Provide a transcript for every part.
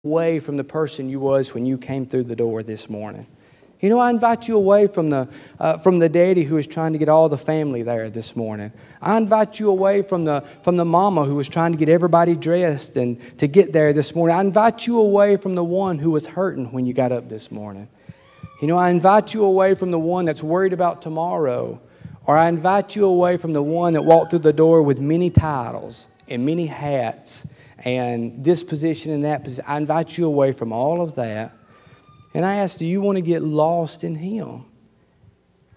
away from the person you was when you came through the door this morning. You know, I invite you away from the daddy who was trying to get all the family there this morning. I invite you away from the mama who was trying to get everybody dressed and to get there this morning. I invite you away from the one who was hurting when you got up this morning. You know, I invite you away from the one that's worried about tomorrow. Or I invite you away from the one that walked through the door with many titles and many hats and this position and that position. I invite you away from all of that. And I ask, do you want to get lost in Him?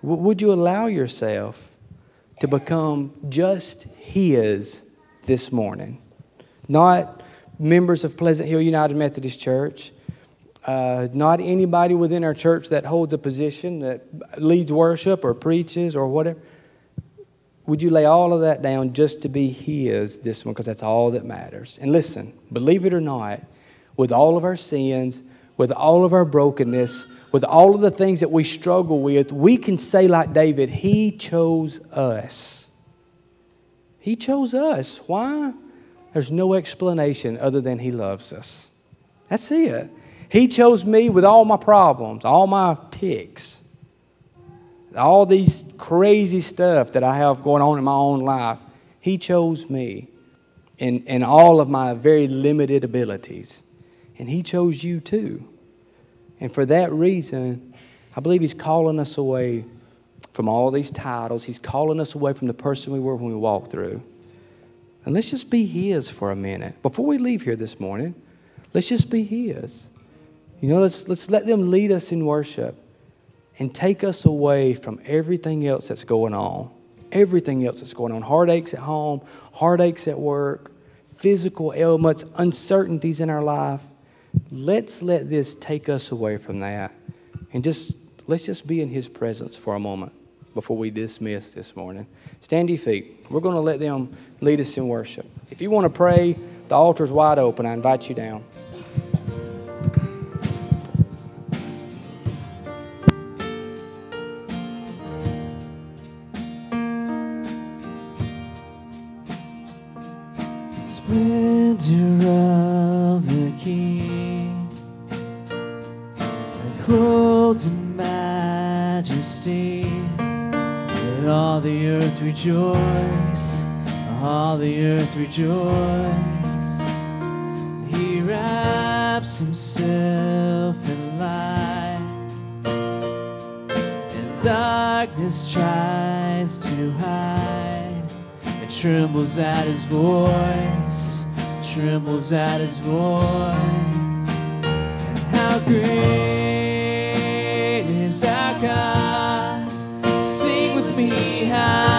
Would you allow yourself to become just His this morning? Not members of Pleasant Hill United Methodist Church. Not anybody within our church that holds a position that leads worship or preaches or whatever. Would you lay all of that down just to be His this morning? Because that's all that matters. And listen, believe it or not, with all of our sins, with all of our brokenness, with all of the things that we struggle with, we can say like David, He chose us. He chose us. Why? There's no explanation other than He loves us. That's it. He chose me with all my problems, all my tics, all these crazy stuff that I have going on in my own life. He chose me in all of my very limited abilities. And He chose you too. And for that reason, I believe He's calling us away from all these titles. He's calling us away from the person we were when we walked through. And let's just be His for a minute. Before we leave here this morning, let's just be His. You know, let's let them lead us in worship and take us away from everything else that's going on. Everything else that's going on. Heartaches at home, heartaches at work, physical ailments, uncertainties in our life. Let's let this take us away from that. And let's just be in His presence for a moment before we dismiss this morning. Stand to your feet. We're going to let them lead us in worship. If you want to pray, the altar's wide open. I invite you down. Splendor of the King, clothed in majesty, let all the earth rejoice, all the earth rejoice. He wraps Himself in light, and darkness tries to hide. It trembles at His voice, trembles at His voice. And how great is our God? Sing with me, how